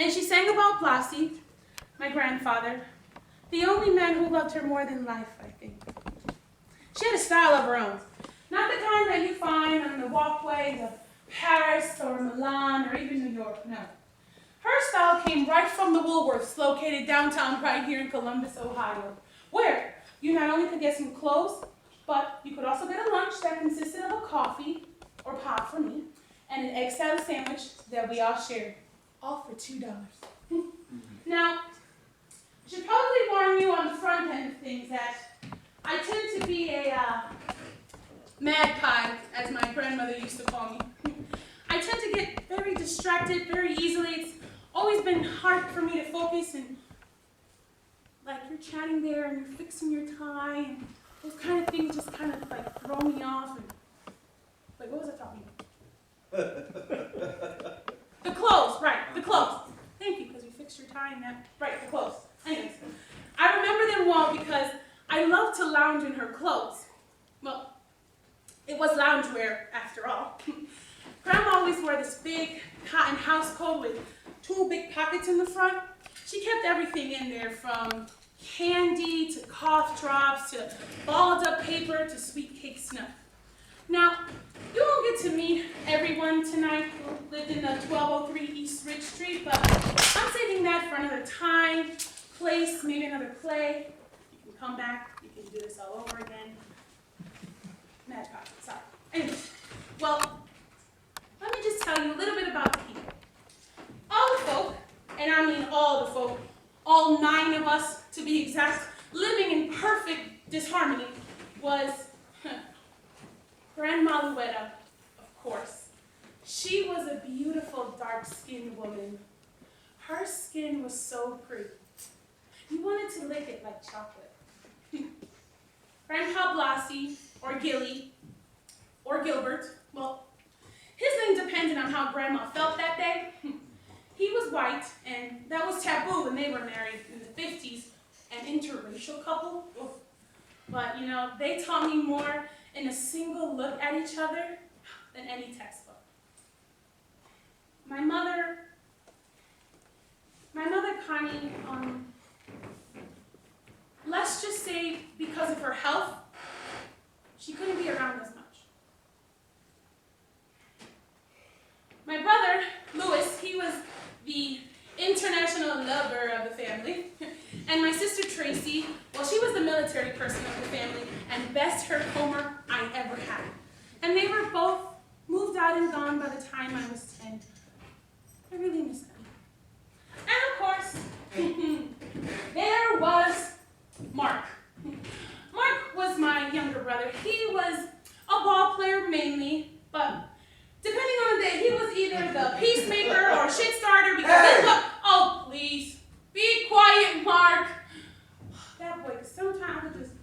And she sang about Blasi, my grandfather, the only man who loved her more than life, I think. She had a style of her own. Not the kind that you find on the walkways of Paris or Milan or even New York, no. Her style came right from the Woolworths located downtown right here in Columbus, Ohio, where you not only could get some clothes, but you could also get a lunch that consisted of a coffee, or pop for me, and an egg salad sandwich that we all shared, all for $2. Now, I should probably warn you on the front end of things that I tend to be a magpie, as my grandmother used to call me. I tend to get very distracted very easily. It's always been hard for me to focus, and like you're chatting there and you're fixing your tie, and those kind of things just kind of like throw me off. And wait, what was I talking about? The clothes, right, the clothes. Thank you, because you fixed your tie and that, right, the clothes. Anyways, I remember them well because I love to lounge in her clothes. Well, it was loungewear after all. Grandma always wore this big cotton house coat with 2 big pockets in the front. She kept everything in there, from candy to cough drops to balled up paper to sweet cake snuff. Now, you won't get to meet everyone tonight who lived in the 1203 East Ridge Street, but I'm saving that for another time, place, maybe another play. You can come back, you can do this all over again. Mad coffee, sorry. Anyways, well, let me just tell you a little bit about the people. All the folk, and I mean all the folk, all 9 of us to be exact, living in perfect disharmony, was Grandma Luetta, of course. She was a beautiful dark-skinned woman. Her skin was so pretty. You wanted to lick it like chocolate. Grandpa Blasi, or Gilly, or Gilbert, well, his name depended on how Grandma felt that day. He was white, and that was taboo when they were married in the 50s, an interracial couple. Oof. But, you know, they taught me more in a single look at each other than any textbook. My mother, Connie, let's just say because of her health, she couldn't be around as much. My brother, Louis, he was the international lover of the family. And my sister, Tracy, well, she was the military person of the family and best Homer I ever had. And they were both moved out and gone by the time I was 10. I really miss them. And of course, there was Mark. Mark was my younger brother. He was a ball player mainly, but depending on the day, he was either the peacemaker or shit starter because he looked, oh please, be quiet, Mark. That boy, because sometimes I would just,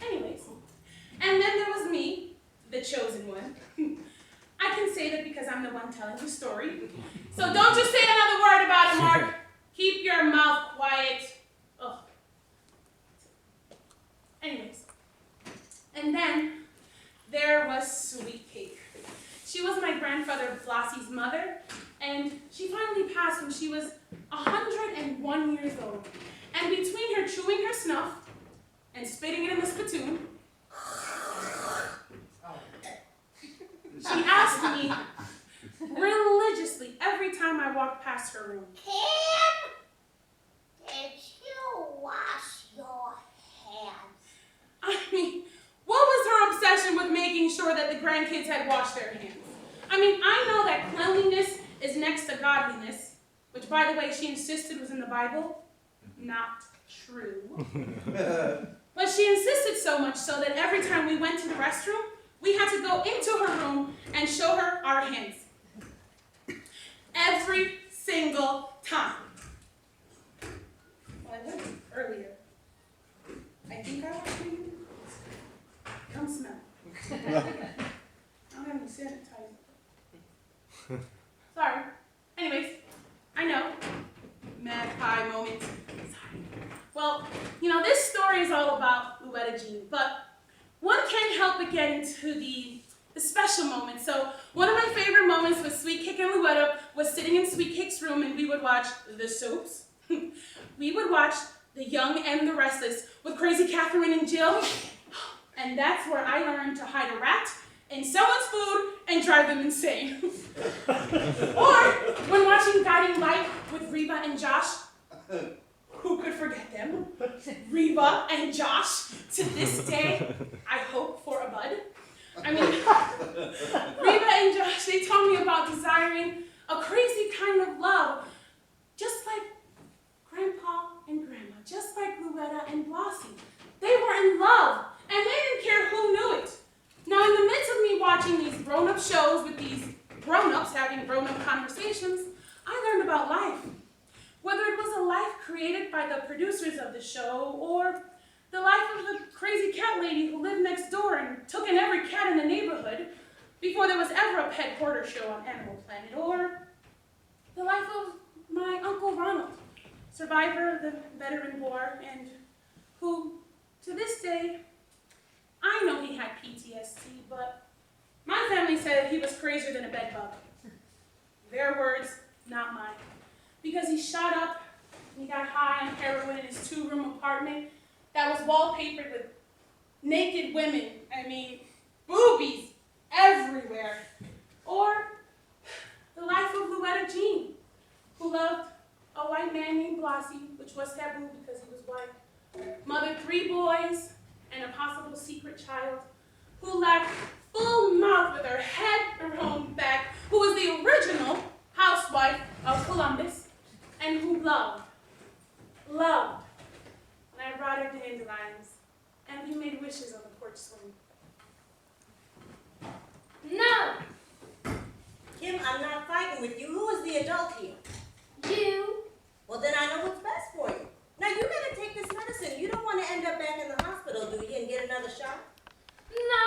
anyways. And then there was me, the chosen one. I can say that because I'm the one telling the story. So don't just say another word about it, Mark. Keep your mouth quiet. Ugh. Anyways. And then there was Sweet Cake. She was my grandfather Blasi's mother, and she finally passed when she was 101 years old. And between her chewing her snuff and spitting it in the spittoon, she asked me religiously every time I walked past her room, Kim, did you wash your hands? I mean, what was her obsession with making sure that the grandkids had washed their hands? I mean, I know that cleanliness is next to godliness, which, by the way, she insisted was in the Bible. Not true. But she insisted so much so that every time we went to the restroom, we had to go into her room and show her our hands. Every single time. Well, I went earlier. I think I washed my hands. Don't smell. I don't have any sanitizer. Sorry. Anyways, I know. Magpie moment. Sorry. Well, you know, this story is all about Luetta Jean, but one can't help but get into the special moments. So one of my favorite moments with Sweet Cake and Luetta was sitting in Sweet Cake's room and we would watch the soaps. We would watch The Young and the Restless with Crazy Catherine and Jill. And that's where I learned to hide a rat in someone's food and drive them insane. Or when watching Guiding Light with Reba and Josh. Who could forget them? Reba and Josh. To this day, I hope for a bud. I mean, Reba and Josh, they told me about desiring a crazy kind of love, just like Grandpa and Grandma, just like Louetta and Blossie. They were in love, and they didn't care who knew it. Now, in the midst of me watching these grown-up shows with these grown-ups having grown-up conversations, I learned about life. Whether it was a life created by the producers of the show, or the life of the crazy cat lady who lived next door and took in every cat in the neighborhood before there was ever a pet hoarder show on Animal Planet, or the life of my Uncle Ronald, survivor of the veteran war, and who, to this day, I know he had PTSD, but my family said he was crazier than a bedbug. Their words, not mine. Because he shot up and he got high on heroin in his 2-room apartment that was wallpapered with naked women. I mean, boobies everywhere. Or the life of Louetta Jean, who loved a white man named Blossie, which was taboo because he was white, mothered 3 boys and a possible secret child, who laughed full mouth with her head thrown back, who was the original housewife of Columbus, and who loved. And I brought her dandelions, and we made wishes on the porch swing. No! Kim, I'm not fighting with you. Who is the adult here? You. Well, then I know what's best for you. Now, you gotta take this medicine. You don't want to end up back in the hospital, do you, and get another shot? No,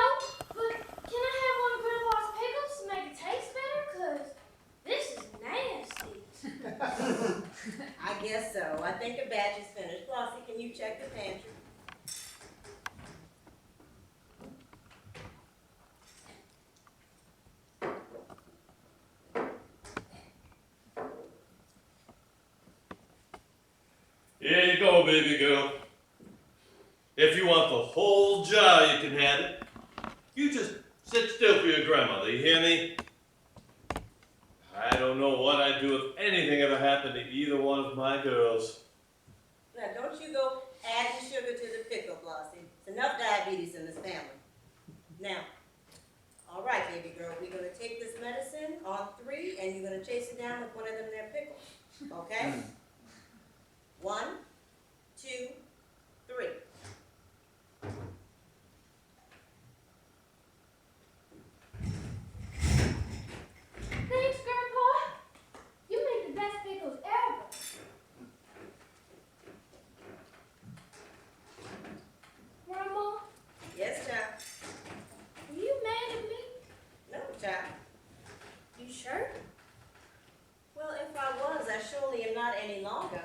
but can I have one of Grandpa's pickles to make it taste better? 'Cause this is nasty. I guess so. I think a batch is finished. Flossie, can you check the pantry? Here you go, baby girl. If you want the whole jar, you can have it. You just sit still for your grandmother, you hear me? I don't know what I'd do if anything ever happened to either one of my girls. Now, don't you go adding sugar to the pickle, Flossie. It's enough diabetes in this family. Now, all right, baby girl, we're going to take this medicine on 3, and you're going to chase it down with one of them there pickles. Okay? 1, 2, 3. Thanks, Grandpa. You make the best pickles ever. Grandma, Yes, child. are you mad at me? No, child. You sure? Well, if I was, I surely am not any longer.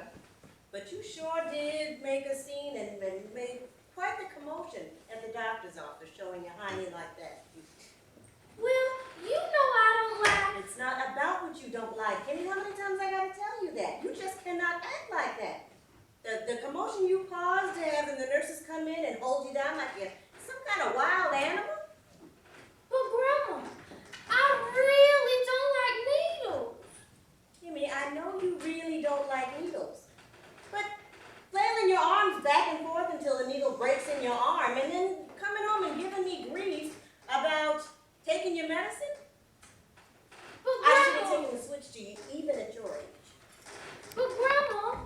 But you sure did make a scene and made quite the commotion at the doctor's office showing your honey like that. Well, you know I don't like... It's not about what you don't like. Kimmy, how many times I gotta tell you that? You just cannot act like that. The commotion you caused having the nurses come in and hold you down like you're some kind of wild animal? But Grandma, I really don't like needles. Kimmy, I know you really don't like needles. But flailing your arms back and forth until the needle breaks in your arm and then coming home and giving me grief about taking your medicine? But I should have Grandma, taken the switch to you even at your age. but Grandma,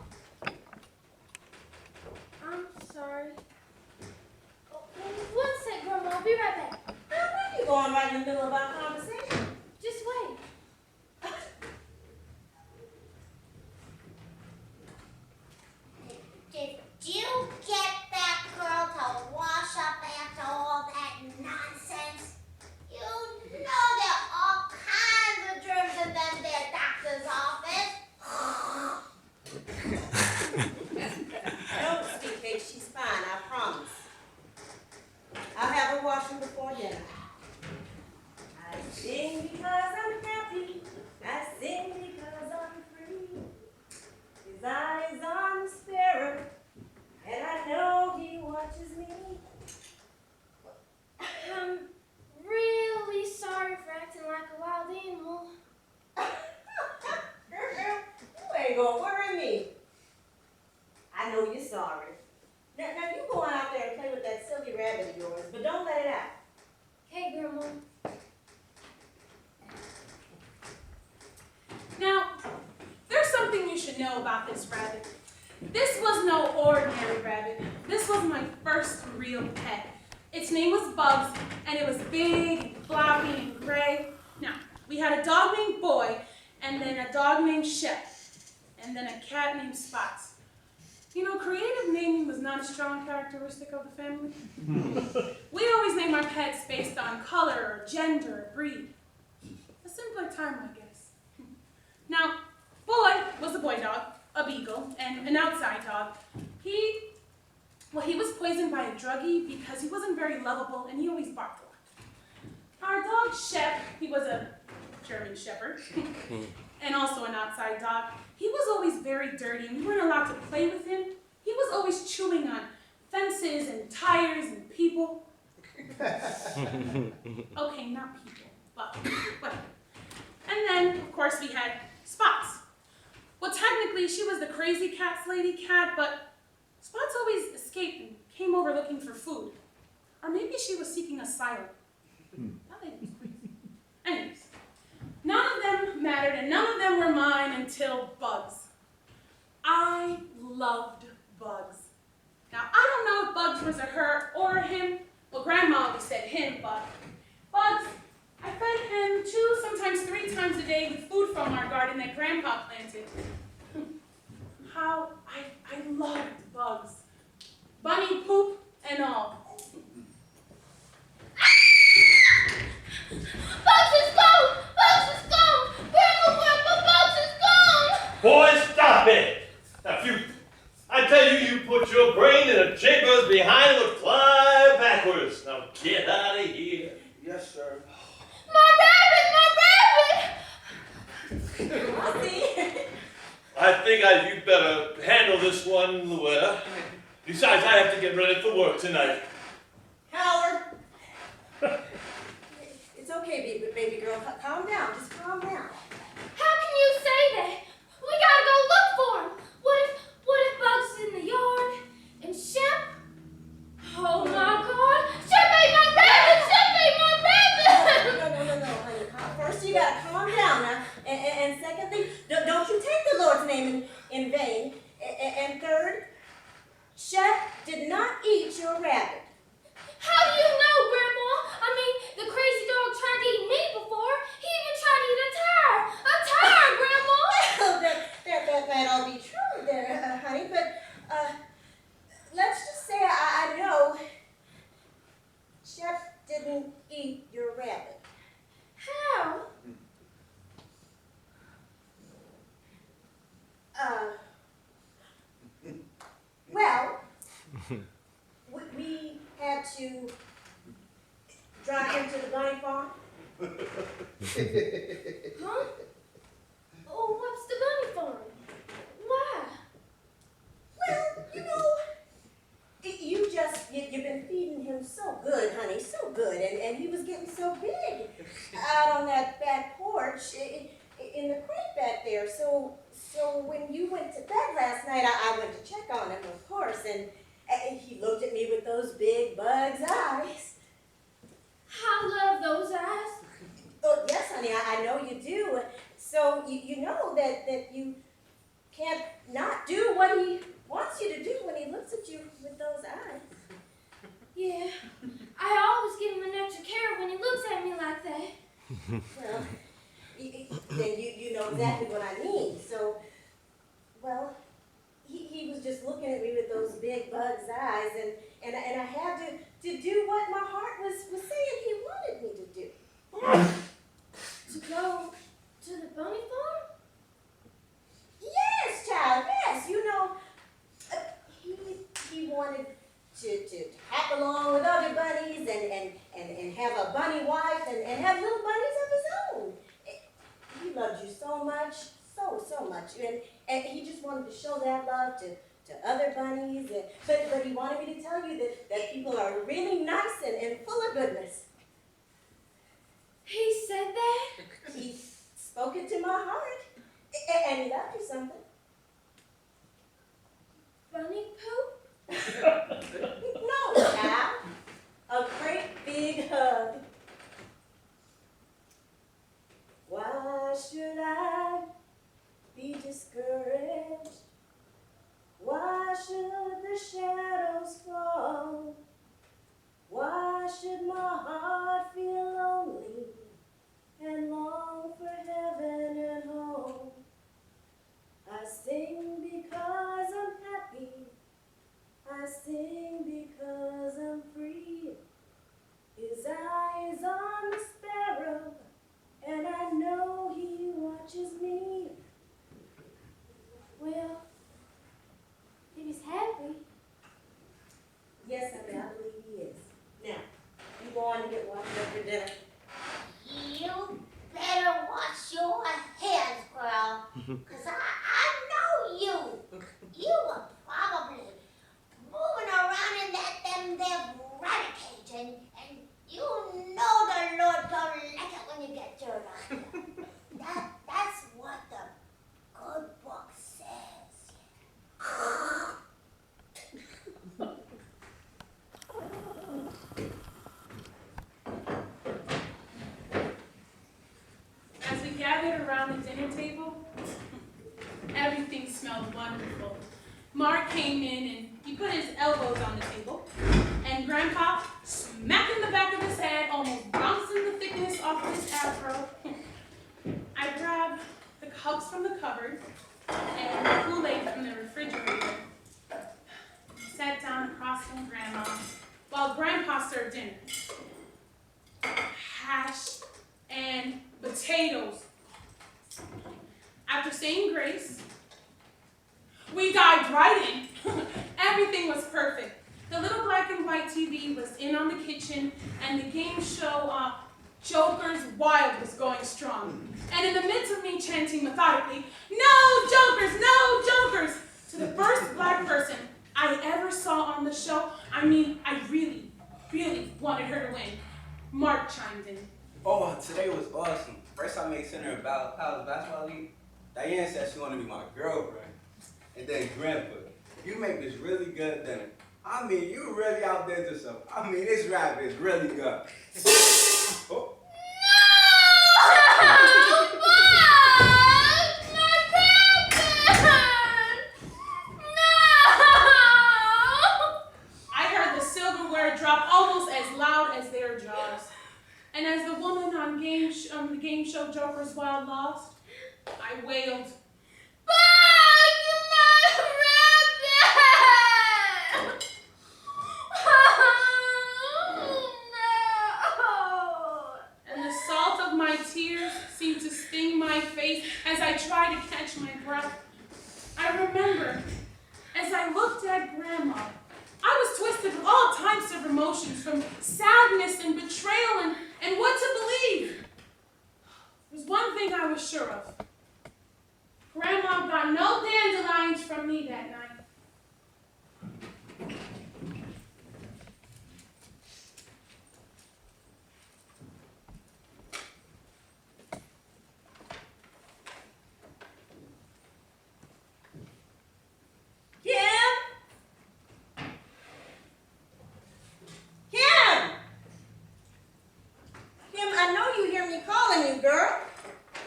I'm sorry. Oh, one sec, Grandma, I'll be right back. Now, where are you going right in the middle of our conversation? Just wait. Did you get that girl to wash up after all that nonsense? You know there are all kinds of germs in them there doctor's should know about this rabbit. This was no ordinary rabbit. This was my first real pet. Its name was Bugs, and it was big, and floppy, and gray. Now, we had a dog named Boy, and then a dog named Shep, and then a cat named Spots. You know, creative naming was not a strong characteristic of the family. We always named our pets based on color, or gender, or breed. A simpler time, I guess. Now, Boy was a boy dog, a beagle, and an outside dog. He was poisoned by a druggie because he wasn't very lovable and he always barked a lot. Our dog Shep, he was a German Shepherd, and also an outside dog. He was always very dirty and we weren't allowed to play with him. He was always chewing on fences and tires and people. Okay, not people, but whatever. And then, of course, we had Spots. Well, technically, she was the crazy cat's lady cat, but Spots always escaped and came over looking for food. Or maybe she was seeking asylum. That lady was crazy. Anyways, none of them mattered and none of them were mine until Bugs. I loved Bugs. Now, I don't know if Bugs was a her or a him. Well, Grandma always said him, but Bugs, I fed him 2, sometimes 3 times a day with food from our garden that Grandpa planted. How I loved Bugs. Bunny poop and all. Bugs is gone! Bugs is gone! Grandma, Bugs is gone! Boy, stop it! Now, I tell you, you put your brain in a chambers behind it would fly backwards. Now get out of here. Yes, sir. My rabbit! Flossie. I think you better handle this one, Louetta. Besides, I have to get ready for work tonight. Howard. It's okay, baby girl. Calm down. Just calm down. How can you say that? We gotta go look for him. What if Bugs is in the yard? And Shep? Oh my God! Shep ate my rabbit! Shep ate my rabbit! No, honey. First, you gotta calm down now. And secondly, don't you take the Lord's name in vain. And third, Shep did not eat your rabbit. How do you know, Grandma? I mean, the crazy dog tried to eat me before. He even tried to eat a tire. A tire, Grandma! Well, that might all be true there, honey, but let's just say I know Shep didn't eat your rabbit. How? Well, we had to drive into the bunny farm. Huh? Oh, what's the bunny farm? Why? Well, you know, you've been feeding him so good, honey, so good, and he was getting so big out on that back porch in the crate back there. So when you went to bed last night, I went to check on him, of course, and he looked at me with those big Bug's eyes. I love those eyes. Oh, yes, honey, I know you do. So you know that you can't not do what he wants you to do when he looks at you with those eyes. Yeah, I always give him an extra carrot when he looks at me like that. Well, then you know exactly what I mean. So, well, he was just looking at me with those big Bug's eyes, and I had to do what my heart was saying he wanted me to do. To go to the bunny farm? Yes, child, yes. You know, he wanted to hop along with other bunnies and have a bunny wife and have little bunnies of his own. He loved you so much, so much. And he just wanted to show that love to other bunnies. But he wanted me to tell you that people are really nice and full of goodness. He said that? He spoke it to my heart. And he left you something. Bunny poop? No, child. A great big hug. Why should I be discouraged Because I know you. You were probably moving around in them rabbit cage, and you know the Lord don't like it when you get dirt on you. That's what the good book says. As we gathered around the dinner table, everything smelled wonderful. Mark came in and he put his elbows on the table, and Grandpa, smacking the back of his head, almost bouncing the thickness off of his afro. I grabbed the cups from the cupboard and the Kool-Aid from the refrigerator. I sat down across from Grandma while Grandpa served dinner. Hash and potatoes. After saying grace, we dived right in. Everything was perfect. The little black and white TV was in on the kitchen, and the game show Joker's Wild was going strong. And in the midst of me chanting methodically, "No Jokers, no Jokers," to the first black person I ever saw on the show, I mean, I really, really wanted her to win, Mark chimed in. Oh, today was awesome. First I made center in Palace Basketball League. Diane said she wanted to be my girlfriend. And then Grandpa, you make this really good dinner. I mean, you really outdid yourself. I mean, this rap is really good. Oh. I heard the silverware drop almost as loud as their jaws. And as the woman on the game show Joker's Wild lost, I wailed, and the salt of my tears seemed to sting my face as I tried to catch my breath. I remember, as I looked at Grandma, I was twisted with all types of emotions, from sadness and betrayal and what to believe. There's one thing I was sure of. Grandma got no dandelions from me that night. Kim, I know you hear me calling you, girl.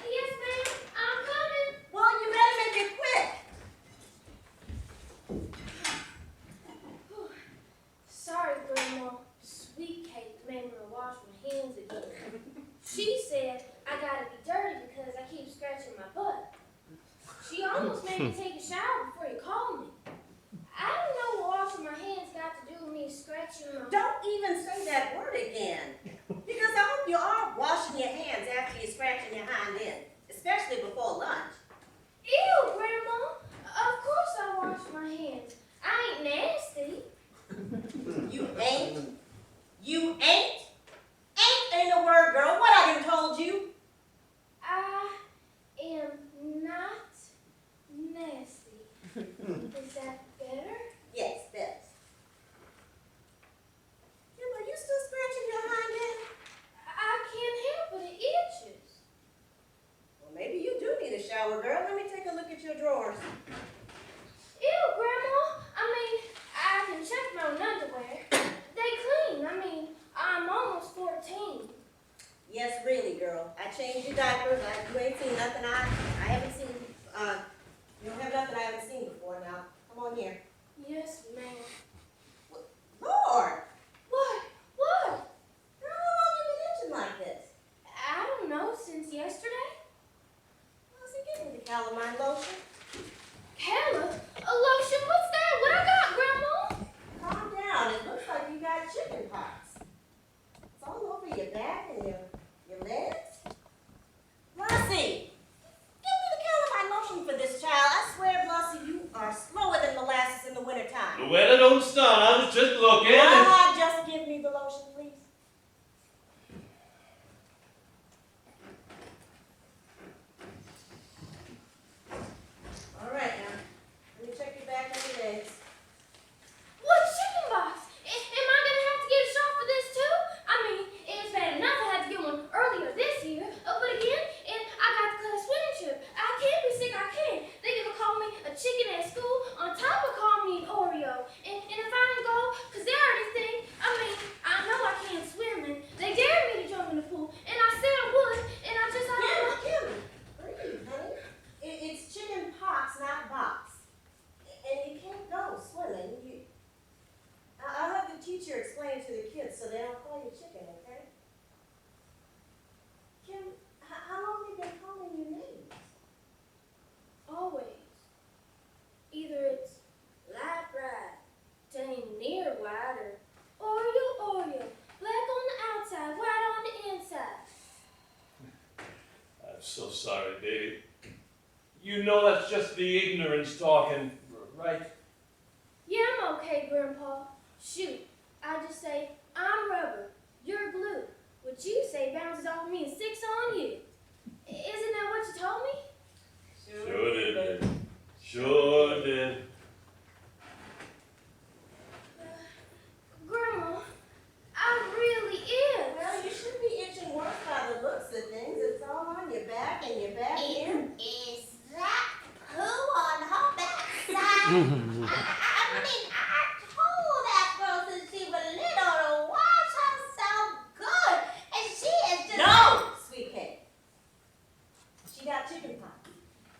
Yes, ma'am, I'm coming. Well, you better make it quick. Sorry, Grandma. Sweet Kate made me wash my hands again. She said I gotta be dirty because I keep scratching my butt. She almost made me take a shower before you called me. I don't know what washing my hands got to do with me scratching my butt. Don't even say that word again. Because I hope you are washing your hands after you're scratching your hind end, especially before lunch. Ew, Grandma. Of course I wash my hands. I ain't nasty. You ain't? You ain't? Ain't a word, girl. What I done told you? I am not nasty. Is that better? Yes, better. Kim, are you still scratching your hind end? I can't help it. It itches. Well, maybe you do need a shower, girl. Let me take a look at your drawers. Ew, Grandma. I mean, I can check my own underwear. They clean. I mean, I'm almost 14. Yes, really, girl. I changed your diapers. You ain't seen nothing I haven't seen. You don't have nothing I haven't seen before now. Come on here. Yes, ma'am. Lord! What? What? Girl, how long you been itching like this? I don't know. Since yesterday? How's it getting the calamine lotion? Calla? A lotion? What's that? What I got, Grandma? Calm down. It looks like you got chicken pox. It's all over your back and your legs. Blossie! Give me the calamine lotion for this child. I swear, Blossie, you are slower than molasses in the wintertime. The weather don't start. I was just looking. Just give me the lotion, please. You know that's just the ignorance talking, right? Yeah, I'm okay, Grandpa. Shoot, I just say, I'm rubber, you're glue. What you say bounces off me and sticks on you. Isn't that what you told me? Sure did. Sure did. Grandma, I really am. Well, you should be itching worse by the looks of things. It's all on your back and your back here. Is that poo on her backside? I mean, I told that girl since she was little to wash herself good, and she is just... No, sweet cake. She got chicken pox.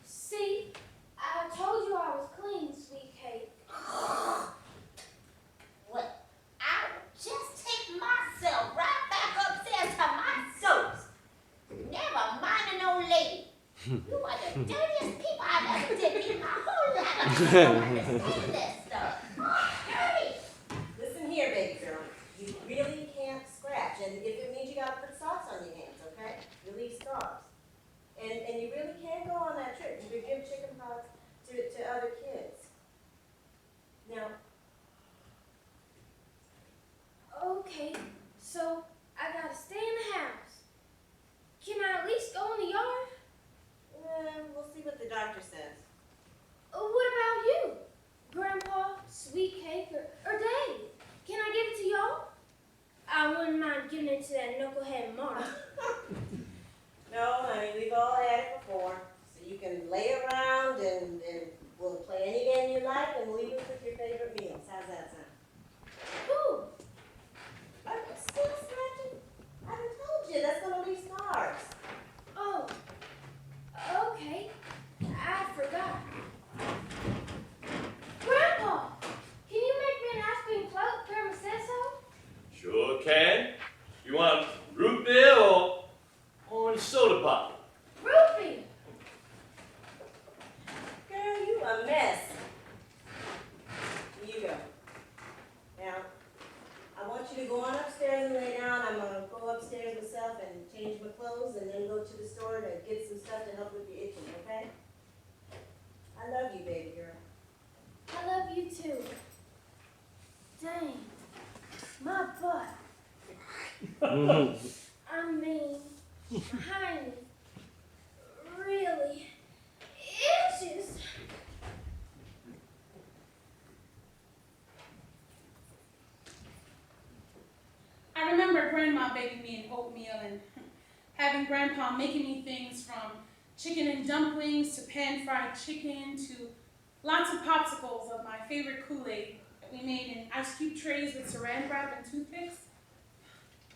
See, I told you I was clean, sweet cake. Well, I'll just take myself right back upstairs to my soaps. Never mind an old lady. You are the dirtiest people I've ever did in my whole life. I don't understand that stuff. Oh, dirty. Listen here, baby girl. You really can't scratch, and if it means you gotta put socks on your hands, okay? Relieve scars. And you really can't go on that trip. You could give chicken pox to other kids. Now, Okay, so I gotta stay in the house. Can I at least go in the yard? we'll see what the doctor says. What about you? Grandpa, sweet cake, or Dave? Can I give it to y'all? I wouldn't mind giving it to that knucklehead Mark. No, honey, we've all had it before. So you can lay around and we'll play any game you like and leave us with your favorite meals. How's that sound? Who? I'm still scratching. I haven't told you, that's gonna leave scars. Oh, okay. I forgot. Grandpa, can you make me an ice cream float? Grandma said so. Sure can. You want root beer or orange soda pop? Root beer. Girl, you a mess. Here you go. Now, I want you to go on upstairs and lay down. I'm gonna go upstairs myself and change my clothes and then go to the store to get some stuff to help with your itching, okay? I love you, baby girl. I love you too. Dang, my butt. I mean, behind really itches. I remember Grandma baking me an oatmeal and having Grandpa making me things from chicken and dumplings to pan-fried chicken to lots of popsicles of my favorite Kool-Aid that we made in ice cube trays with saran wrap and toothpicks.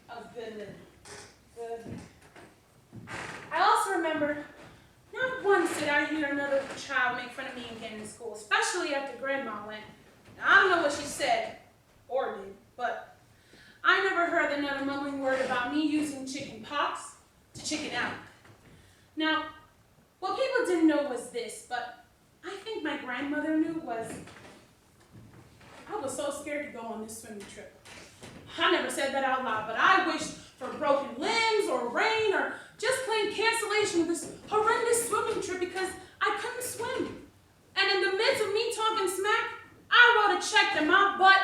That was good living. Good. I also remember not once did I hear another child make fun of me again in school, especially after Grandma went. Now, I don't know what she said or did, but I never heard another mumbling word about me using chicken pox to chicken out. Now, what people didn't know was this, but I think my grandmother knew was I was so scared to go on this swimming trip. I never said that out loud, but I wished for broken limbs or rain or just plain cancellation of this horrendous swimming trip because I couldn't swim. And in the midst of me talking smack, I wrote a check that my butt,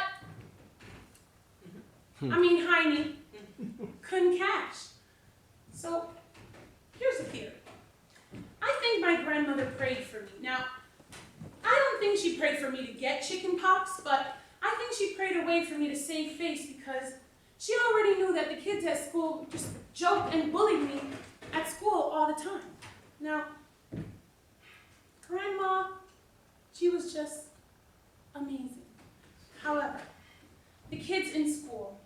Heine, couldn't cash. So, here's a theory. I think my grandmother prayed for me. Now, I don't think she prayed for me to get chicken pox, but I think she prayed a way for me to save face because she already knew that the kids at school just joked and bullied me at school all the time. Now, Grandma, she was just amazing. However, the kids in school,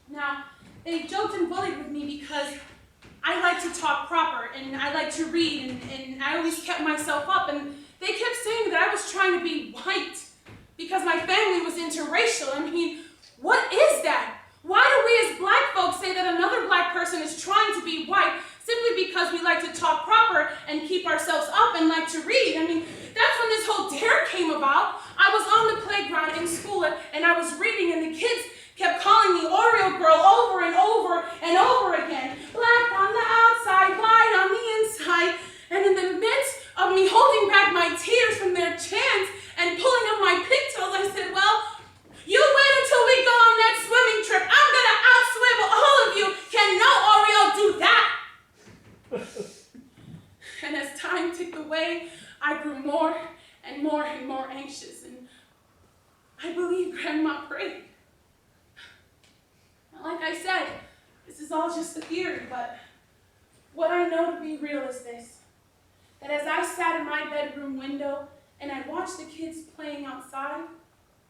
now, they joked and bullied with me because I like to talk proper and I like to read and I always kept myself up and they kept saying that I was trying to be white because my family was interracial. I mean, what is that? Why do we as black folks say that another black person is trying to be white simply because we like to talk proper and keep ourselves up and like to read? I mean, that's when this whole dare came about. I was on the playground in school and I was reading and the kids kept calling me Oreo girl over and over and over again. Black on the outside, white on the inside. And in the midst of me holding day, I grew more and more and more anxious, and I believe Grandma prayed. Like I said, this is all just a theory, but what I know to be real is this, that as I sat in my bedroom window and I watched the kids playing outside,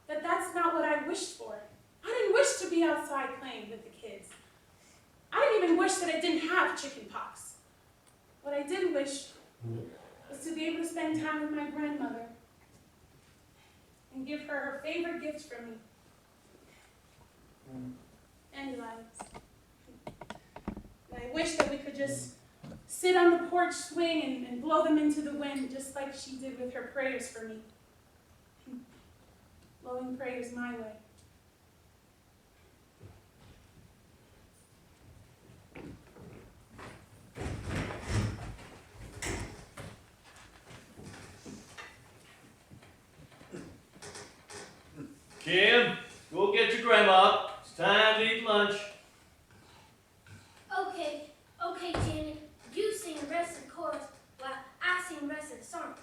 that's not what I wished for. I didn't wish to be outside playing with the kids. I didn't even wish that I didn't have chicken pox. What I did wish was to be able to spend time with my grandmother and give her her favorite gift from me. Dandelions. And I wish that we could just sit on the porch swing and blow them into the wind, just like she did with her prayers for me. Blowing prayers my way. Kim, go get your grandma. It's time to eat lunch. Okay, Janet. You sing the rest of the chorus while I sing the rest of the song.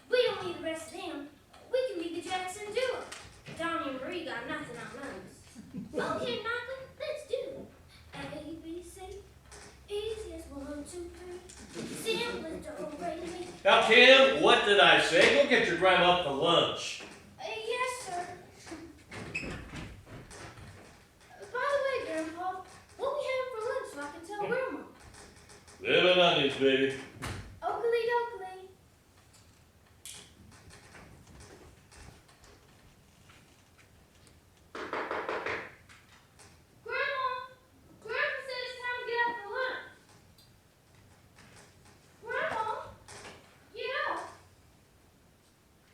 We don't need the rest of them. We can be the Jackson duo. Donnie and Marie got nothing on us. Okay, Michael, let's do it. A, B, C. Easiest 1, 2, 3. Simplest don't break me. Now, Kim, what did I say? Go get your grandma for lunch. Yes, sir. By the way, Grandpa, what we having for lunch so I can tell Grandma? Living onions, baby. Oakley dokley. Grandma said it's time to get out for lunch. Grandma, get out.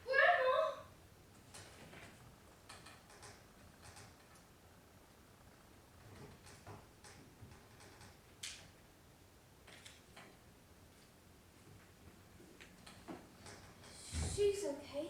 Grandma. She's okay.